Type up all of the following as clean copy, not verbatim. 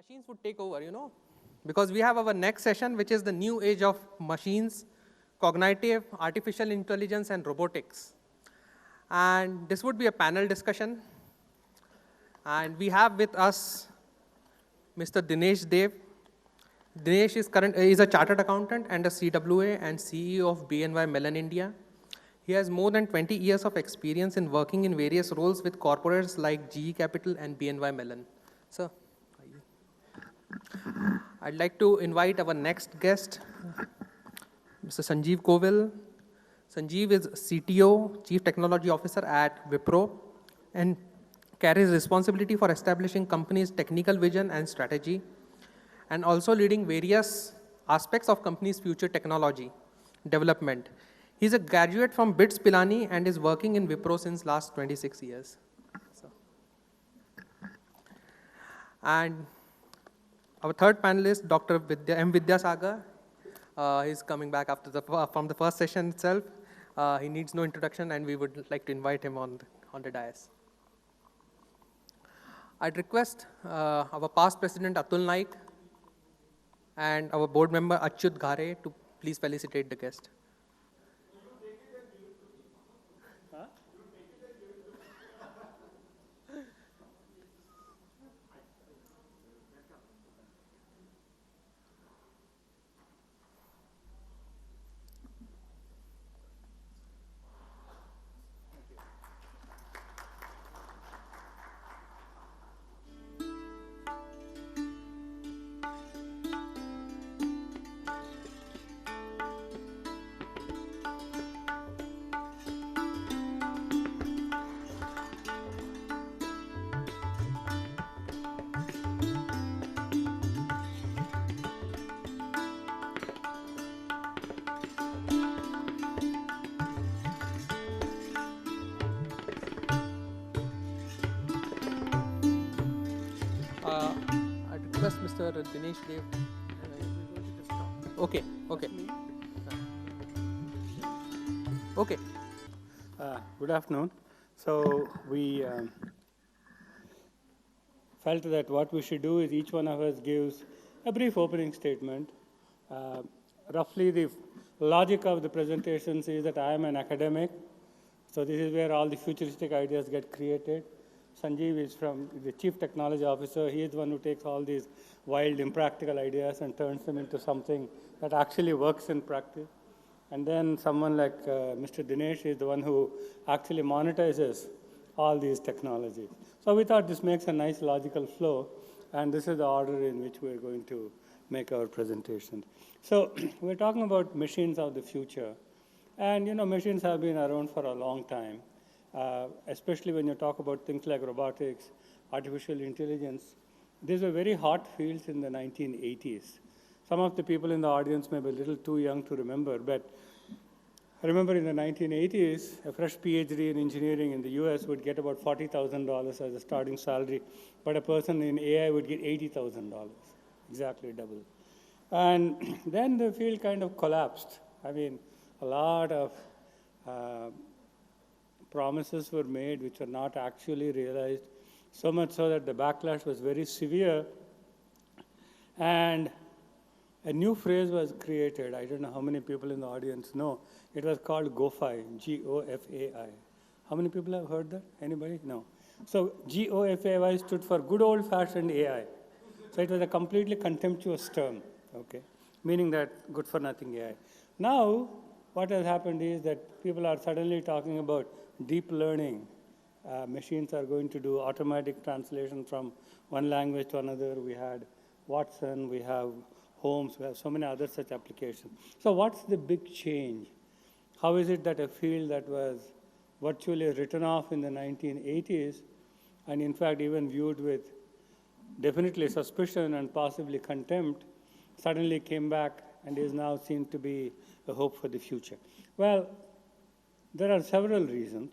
Machines would take over, because we have our next session, which is the new age of machines, cognitive, artificial intelligence, and robotics. And this would be a panel discussion. And we have with us Mr. Dinesh Dev. Dinesh is a chartered accountant and a CWA and CEO of BNY Mellon India. He has more than 20 years of experience in working in various roles with corporates like GE Capital and BNY Mellon. Sir, I'd like to invite our next guest, Mr. Sanjeev Koval. Sanjeev is CTO, Chief Technology Officer at Wipro, and carries responsibility for establishing company's technical vision and strategy, and also leading various aspects of company's future technology development. He's a graduate from BITS Pilani and is working in Wipro since last 26 years. And our third panelist, Dr. M. Vidyasagar, he's coming back from the first session itself. He needs no introduction, and we would like to invite him on the dais. I'd request our past president, Atul Naik, and our board member, Achyut Ghare, to please felicitate the guest. I'd request Mr. Dinesh Dev. Okay. Okay. Good afternoon. So we felt that what we should do is each one of us gives a brief opening statement. Roughly the logic of the presentations is that I am an academic. So this is where all the futuristic ideas get created. Sanjeev is the Chief Technology Officer. He is the one who takes all these wild, impractical ideas and turns them into something that actually works in practice. And then someone like Mr. Dinesh is the one who actually monetizes all these technologies. So we thought this makes a nice logical flow, and this is the order in which we're going to make our presentation. So we're talking about machines of the future. And machines have been around for a long time. Especially when you talk about things like robotics, artificial intelligence. These were very hot fields in the 1980s. Some of the people in the audience may be a little too young to remember, but I remember in the 1980s, a fresh PhD in engineering in the US would get about $40,000 as a starting salary, but a person in AI would get $80,000, exactly double. And then the field kind of collapsed. I mean, a lot of promises were made which were not actually realized, so much so that the backlash was very severe. And a new phrase was created. I don't know how many people in the audience know. It was called GOFAI, G-O-F-A-I. How many people have heard that? Anybody? No. So GOFAI stood for good old-fashioned AI. So it was a completely contemptuous term, okay, meaning that good for nothing AI. Now, what has happened is that people are suddenly talking about deep learning. Machines are going to do automatic translation from one language to another. We had Watson, we have Holmes, we have so many other such applications. So what's the big change? How is it that a field that was virtually written off in the 1980s, and in fact even viewed with definitely suspicion and possibly contempt, suddenly came back and is now seen to be a hope for the future? Well, there are several reasons,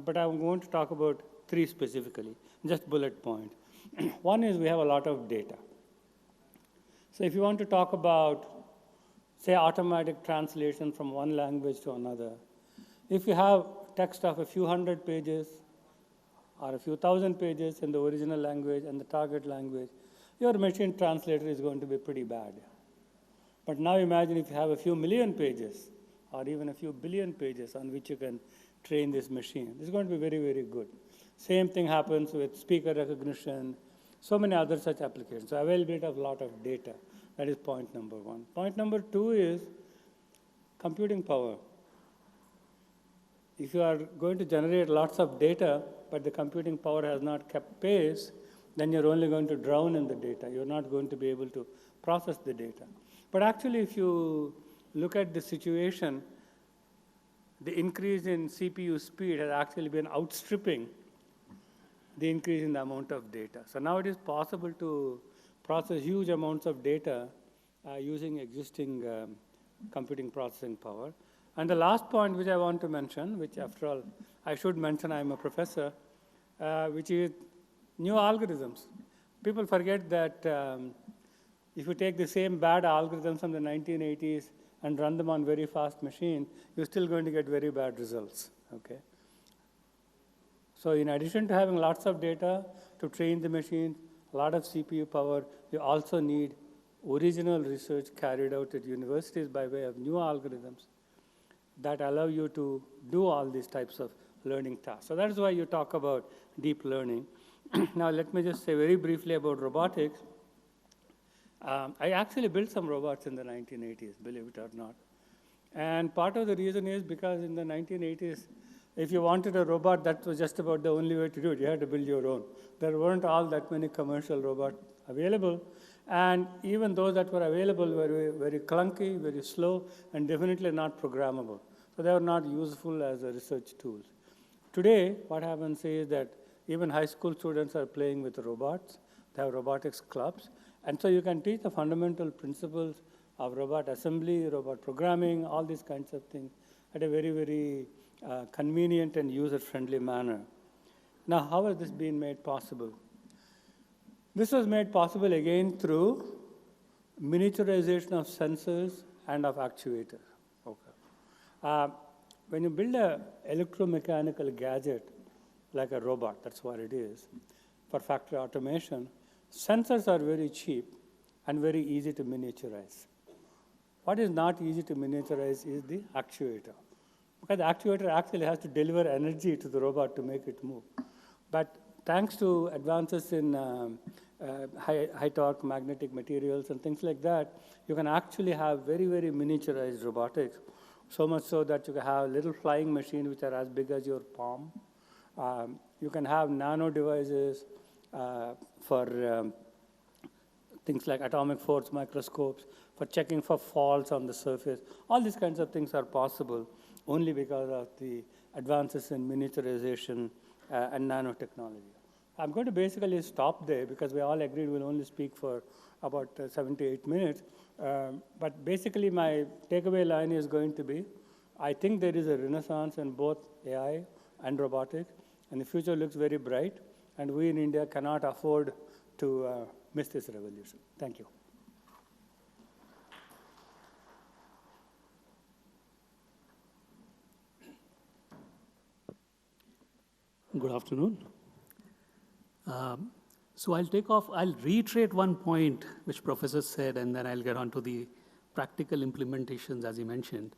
but I'm going to talk about three specifically, just bullet points. One is we have a lot of data. So if you want to talk about, say, automatic translation from one language to another, if you have text of a few hundred pages or a few thousand pages in the original language and the target language, your machine translator is going to be pretty bad. But now imagine if you have a few million pages or even a few billion pages on which you can train this machine. This is going to be very, very good. Same thing happens with speaker recognition, so many other such applications. So availability of a lot of data. That is point number one. Point number two is computing power. If you are going to generate lots of data, but the computing power has not kept pace, then you're only going to drown in the data. You're not going to be able to process the data. But actually, if you look at the situation, the increase in CPU speed has actually been outstripping the increase in the amount of data. So now it is possible to process huge amounts of data using existing computing processing power. And the last point which I want to mention, which after all I should mention, I'm a professor, which is new algorithms. People forget that if you take the same bad algorithms from the 1980s and run them on very fast machine, you're still going to get very bad results, okay? So in addition to having lots of data to train the machine, a lot of CPU power, you also need original research carried out at universities by way of new algorithms that allow you to do all these types of learning tasks. So that's why you talk about deep learning. Now let me just say very briefly about robotics. I actually built some robots in the 1980s, believe it or not. And part of the reason is because in the 1980s, if you wanted a robot, that was just about the only way to do it. You had to build your own. There weren't all that many commercial robots available. And even those that were available were very, very clunky, very slow, and definitely not programmable. So they were not useful as a research tools. Today, what happens is that even high school students are playing with robots. They have robotics clubs. And so you can teach the fundamental principles of robot assembly, robot programming, all these kinds of things at a very, very convenient and user-friendly manner. Now, how has this been made possible? This was made possible again through miniaturization of sensors and of actuators. Okay. When you build an electromechanical gadget like a robot, that's what it is, for factory automation, sensors are very cheap and very easy to miniaturize. What is not easy to miniaturize is the actuator. Because the actuator actually has to deliver energy to the robot to make it move. But thanks to advances in high torque magnetic materials and things like that, you can actually have very, very miniaturized robotics, so much so that you can have little flying machines which are as big as your palm. You can have nano devices for things like atomic force microscopes, for checking for faults on the surface. All these kinds of things are possible only because of the advances in miniaturization and nanotechnology. I'm going to basically stop there because we all agreed we'll only speak for about 7 to 8 minutes. But basically my takeaway line is going to be, I think there is a renaissance in both AI and robotics, and the future looks very bright, and we in India cannot afford to miss this revolution. Thank you. Good afternoon. So I'll reiterate one point which Professor said, and then I'll get on to the practical implementations, as he mentioned.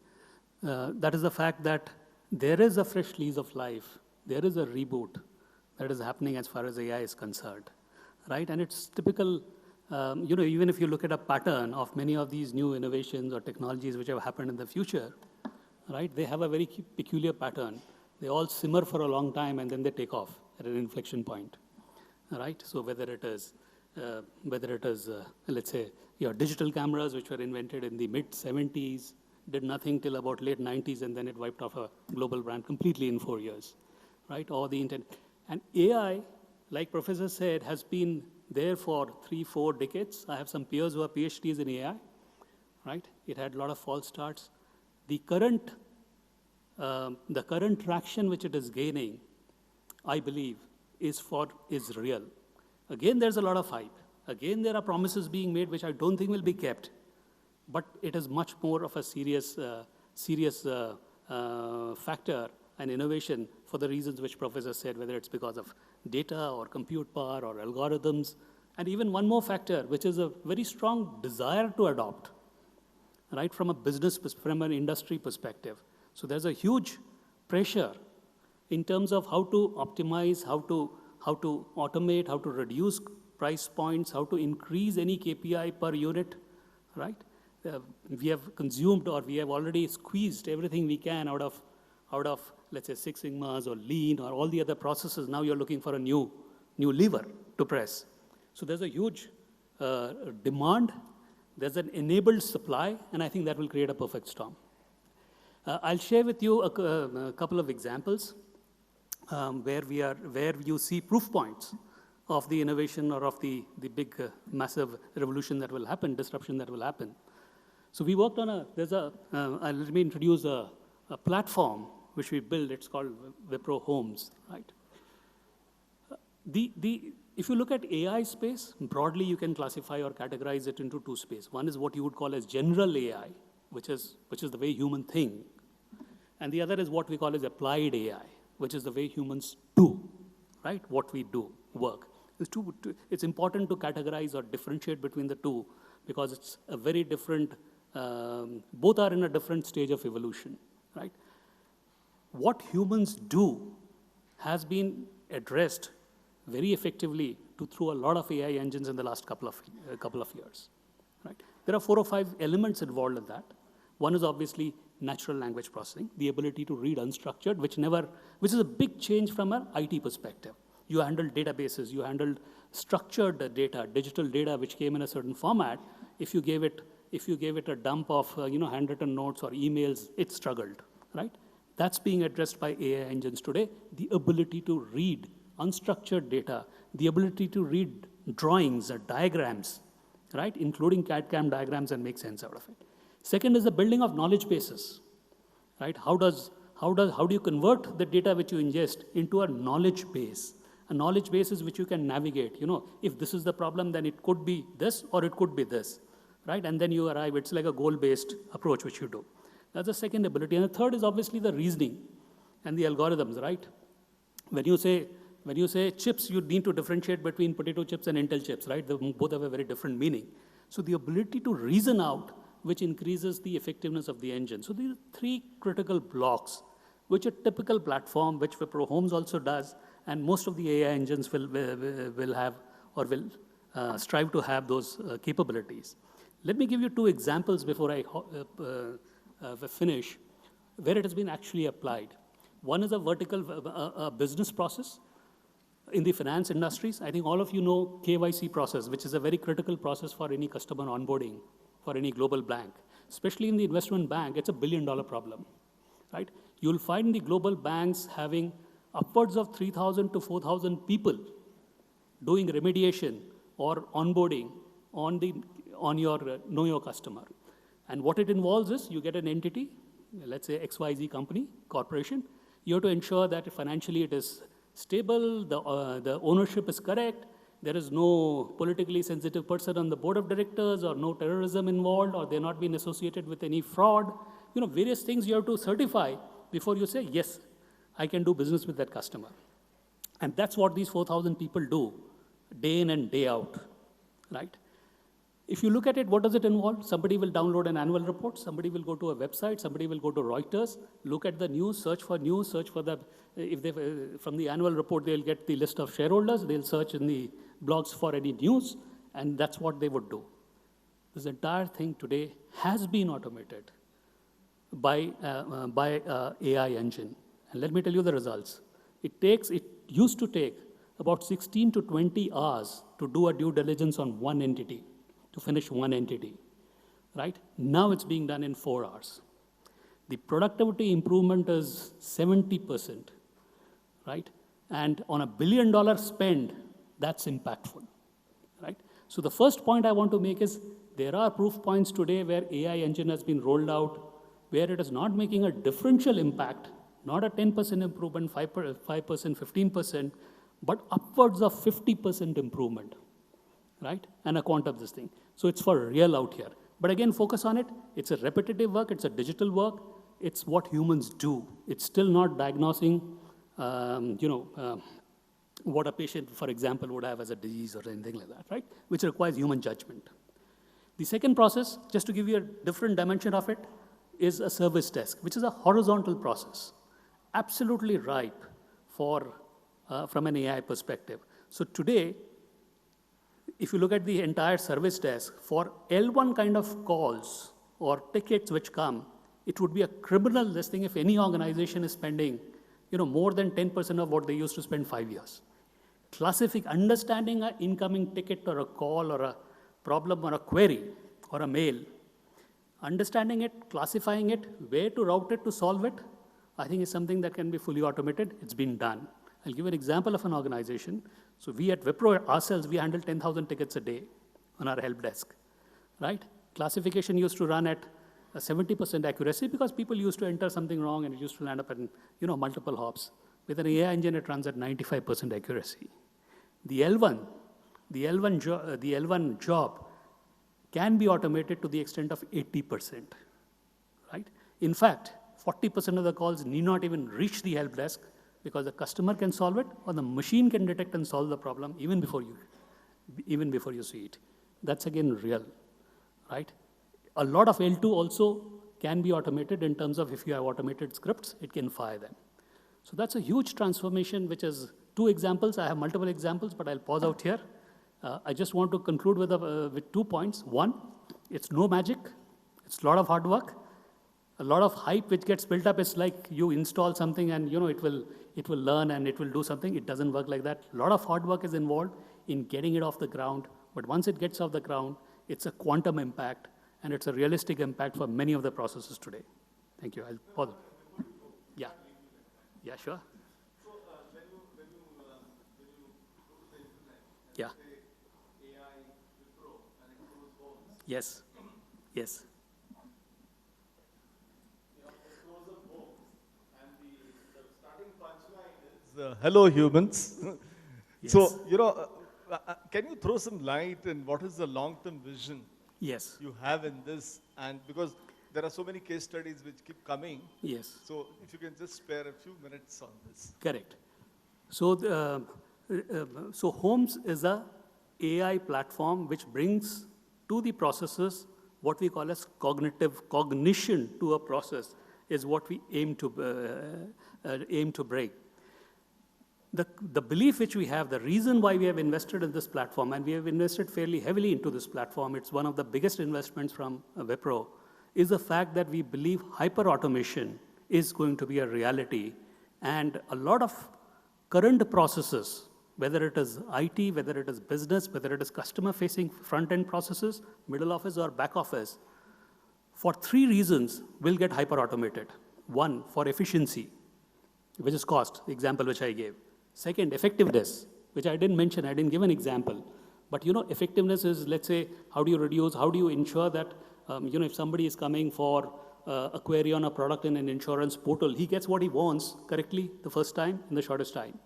That is the fact that there is a fresh lease of life. There is a reboot that is happening as far as AI is concerned, right? And it's typical, even if you look at a pattern of many of these new innovations or technologies which have happened in the future, right? They have a very peculiar pattern. They all simmer for a long time and then they take off at an inflection point, right? So whether it is, let's say, your digital cameras, which were invented in the mid-70s, did nothing till about late 90s, and then it wiped off a global brand completely in 4 years, right? Or the internet. And AI, like Professor said, has been there for 3-4 decades. I have some peers who are PhDs in AI, right? It had a lot of false starts. The current traction which it is gaining, I believe, is real. Again, there's a lot of hype. Again, there are promises being made which I don't think will be kept. But it is much more of a serious factor and innovation for the reasons which Professor said, whether it's because of data or compute power or algorithms. And even one more factor, which is a very strong desire to adopt, right, from a business, from an industry perspective. So there's a huge pressure in terms of how to optimize, how to automate, how to reduce price points, how to increase any KPI per unit, right? We have consumed, or we have already squeezed everything we can out of, let's say, Six Sigmas or Lean or all the other processes. Now you're looking for a new lever to press. So there's a huge demand, there's an enabled supply, and I think that will create a perfect storm. I'll share with you a couple of examples where you see proof points of the innovation or of the big, massive revolution that will happen, disruption that will happen. So we worked on let me introduce a platform which we built. It's called Wipro Homes, right? If you look at AI space, broadly you can classify or categorize it into two spaces. One is what you would call as general AI, which is the way humans think. And the other is what we call as applied AI, which is the way humans do, right? What we do, work. It's important to categorize or differentiate between the two because it's a very different, both are in a different stage of evolution, right? What humans do has been addressed very effectively through a lot of AI engines in the last couple of years, right? There are 4 or 5 elements involved in that. One is obviously natural language processing, the ability to read unstructured, which is a big change from an IT perspective. You handled databases, you handled structured data, digital data, which came in a certain format. If you gave it a dump of handwritten notes or emails, it struggled, right? That's being addressed by AI engines today. The ability to read unstructured data, the ability to read drawings or diagrams, right, including CAD/CAM diagrams and make sense out of it. Second is the building of knowledge bases, right? How do you convert the data which you ingest into a knowledge base? A knowledge base is which you can navigate. If this is the problem, then it could be this or it could be this, right? And then you arrive. It's like a goal-based approach which you do. That's the second ability. And the third is obviously the reasoning and the algorithms, right? When you say chips, you need to differentiate between potato chips and Intel chips, right? They both have a very different meaning. So the ability to reason out, which increases the effectiveness of the engine. So these are 3 critical blocks, which a typical platform, which Wipro Homes also does, and most of the AI engines will have or will strive to have those capabilities. Let me give you 2 examples before I finish, where it has been actually applied. One is a vertical business process in the finance industries. I think all of you know KYC process, which is a very critical process for any customer onboarding for any global bank. Especially in the investment bank, it's a $1 billion problem, right? You'll find the global banks having upwards of 3,000 to 4,000 people doing remediation or onboarding on your know your customer. And what it involves is you get an entity, let's say XYZ company, corporation. You have to ensure that financially it is stable, the ownership is correct, there is no politically sensitive person on the board of directors or no terrorism involved or they're not being associated with any fraud. Various things you have to certify before you say, yes, I can do business with that customer. And that's what these 4,000 people do day in and day out, right? If you look at it, what does it involve? Somebody will download an annual report, somebody will go to a website, somebody will go to Reuters, look at the news, search for from the annual report, they'll get the list of shareholders, they'll search in the blogs for any news, and that's what they would do. This entire thing today has been automated by AI engine. And let me tell you the results. It used to take about 16 to 20 hours to do a due diligence on one entity, to finish one entity, right? Now it's being done in 4 hours. The productivity improvement is 70%, right? And on $1 billion spend, that's impactful, right? So the first point I want to make is there are proof points today where AI engine has been rolled out, where it is not making a differential impact, not a 10% improvement, 5%, 15%, but upwards of 50% improvement, right? And a quant of this thing. So it's for real out here. But again, focus on it. It's a repetitive work. It's a digital work. It's what humans do. It's still not diagnosing, what a patient, for example, would have as a disease or anything like that, right? Which requires human judgment. The second process, just to give you a different dimension of it, is a service desk, which is a horizontal process, absolutely ripe for, from an AI perspective. So today, if you look at the entire service desk, for L1 kind of calls or tickets which come, it would be a criminal listing if any organization is spending, more than 10% of what they used to spend 5 years. Understanding an incoming ticket or a call or a problem or a query or a mail, understanding it, classifying it, where to route it to solve it, I think is something that can be fully automated. It's been done. I'll give an example of an organization. So we at Wipro ourselves, we handle 10,000 tickets a day on our help desk, right? Classification used to run at a 70% accuracy because people used to enter something wrong and it used to land up in, multiple hops. With an AI engine, it runs at 95% accuracy. The L1 job can be automated to the extent of 80%, right? In fact, 40% of the calls need not even reach the help desk because the customer can solve it or the machine can detect and solve the problem even before you see it. That's again real, right? A lot of L2 also can be automated in terms of if you have automated scripts, it can fire them. So that's a huge transformation, which is 2 examples. I have multiple examples, but I'll pause out here. I just want to conclude with 2 points. One, it's no magic. It's a lot of hard work. A lot of hype which gets built up is like you install something and it will learn and it will do something. It doesn't work like that. A lot of hard work is involved in getting it off the ground. But once it gets off the ground, it's a quantum impact and it's a realistic impact for many of the processes today. Thank you. I'll pause. Yeah. Yeah, sure. So when you go to the internet, Yeah. say AI Wipro and it goes homes. Yes. Yes. It goes up homes, and the starting punchline is hello humans. Yes. So can you throw some light in what is the long-term vision Yes. you have in this? And because there are so many case studies which keep coming. Yes. So if you can just spare a few minutes on this. Correct. So, so Holmes is a AI platform which brings to the processes what we call as cognition to a process is what we aim to bring. The belief which we have, the reason why we have invested in this platform, and we have invested fairly heavily into this platform, it's one of the biggest investments from Wipro, is the fact that we believe hyper-automation is going to be a reality. And a lot of current processes, whether it is IT, whether it is business, whether it is customer-facing front-end processes, middle office or back office, for 3 reasons will get hyper-automated. 1, for efficiency, which is cost, the example which I gave. Second, effectiveness, which I didn't mention, I didn't give an example. But effectiveness is, let's say, how do you ensure that if somebody is coming for a query on a product in an insurance portal, he gets what he wants correctly the first time in the shortest time,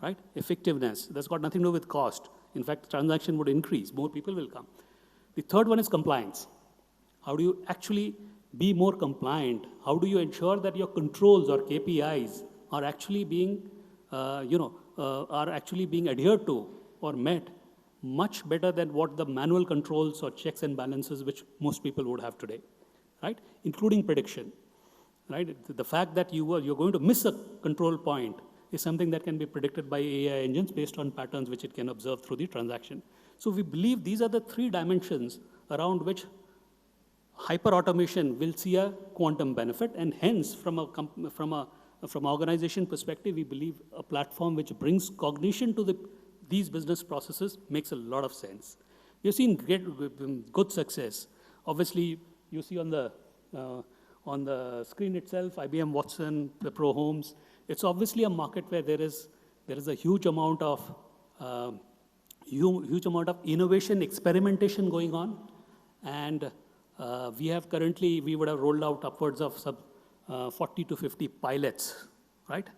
right? Effectiveness, that's got nothing to do with cost. In fact, the transaction would increase, more people will come. The third one is compliance. How do you actually be more compliant? How do you ensure that your controls or KPIs are actually being, adhered to or met much better than what the manual controls or checks and balances which most people would have today, right? Including prediction, right? The fact that you're going to miss a control point is something that can be predicted by AI engines based on patterns which it can observe through the transaction. So we believe these are the 3 dimensions around which hyper-automation will see a quantum benefit, and hence, from organization perspective, we believe a platform which brings cognition to these business processes makes a lot of sense. We've seen good success. Obviously, you see on the screen itself, IBM Watson, Wipro Homes. It's obviously a market where there is a huge amount of innovation, experimentation going on, and we would have rolled out upwards of 40 to 50 pilots, right?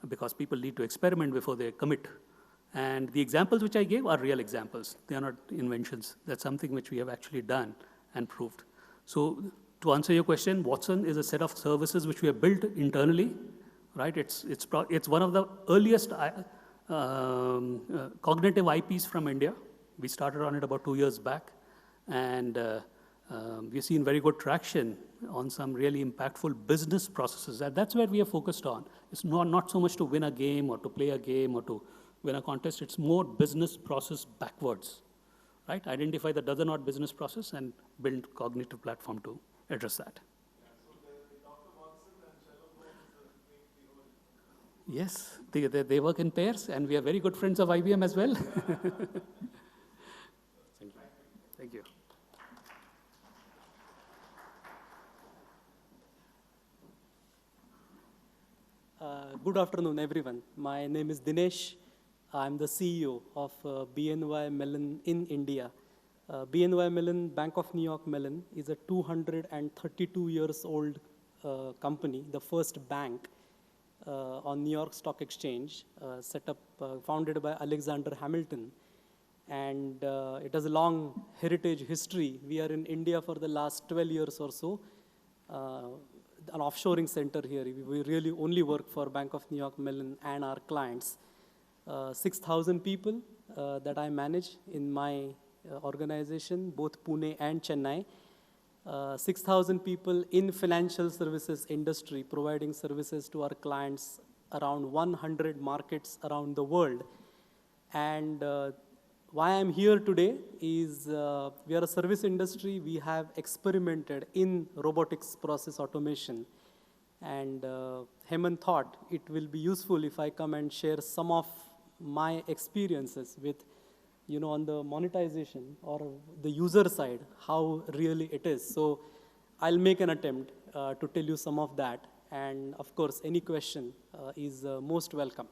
Because people need to experiment before they commit. And the examples which I gave are real examples. They are not inventions. That's something which we have actually done and proved. So to answer your question, Watson is a set of services which we have built internally, right? It's one of the earliest cognitive IPs from India. We started on it about 2 years back, and we've seen very good traction on some really impactful business processes. And that's where we are focused on. It's not so much to win a game or to play a game or to win a contest. It's more business process backwards, right? Identify the dozen odd business process and build cognitive platform to address that. Yes, they work in pairs, and we are very good friends of IBM as well. Thank you. Thank you. Good afternoon, everyone. My name is Dinesh. I'm the CEO of BNY Mellon in India. BNY Mellon, Bank of New York Mellon, is a 232 years old company, the first bank on New York Stock Exchange, founded by Alexander Hamilton. And it has a long heritage history. We are in India for the last 12 years or so. An offshoring center here. We really only work for Bank of New York Mellon and our clients. 6,000 people that I manage in my organization, both Pune and Chennai. 6,000 people in financial services industry, providing services to our clients around 100 markets around the world. And why I'm here today is we are a service industry. We have experimented in robotics process automation. And Hemant thought it will be useful if I come and share some of my experiences with, on the monetization or the user side, how really it is. So I'll make an attempt to tell you some of that. And of course, any question is most welcome.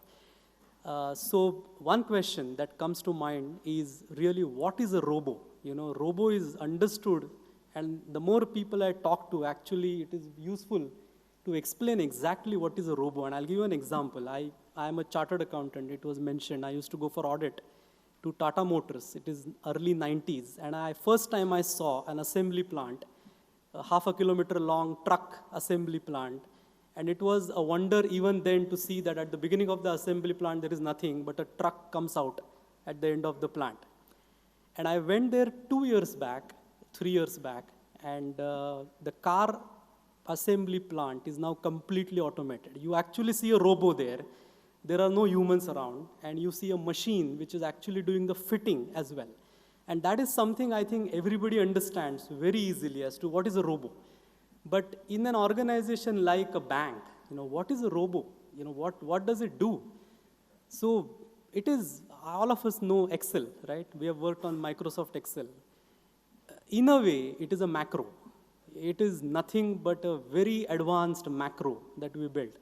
So one question that comes to mind is really, what is a robo? Robo is understood, and the more people I talk to, actually it is useful to explain exactly what is a robo. And I'll give you an example. I am a chartered accountant. It was mentioned. I used to go for audit to Tata Motors. It is early 90s. And first time I saw an assembly plant, a half a kilometer long truck assembly plant. And it was a wonder even then to see that at the beginning of the assembly plant, there is nothing, but a truck comes out at the end of the plant. And I went there 3 years back, and the car assembly plant is now completely automated. You actually see a robo there. There are no humans around, and you see a machine which is actually doing the fitting as well. And that is something I think everybody understands very easily as to what is a robo. But in an organization like a bank, what is a robo? What does it do? So it is, all of us know Excel, right? We have worked on Microsoft Excel. In a way, it is a macro. It is nothing but a very advanced macro that we built.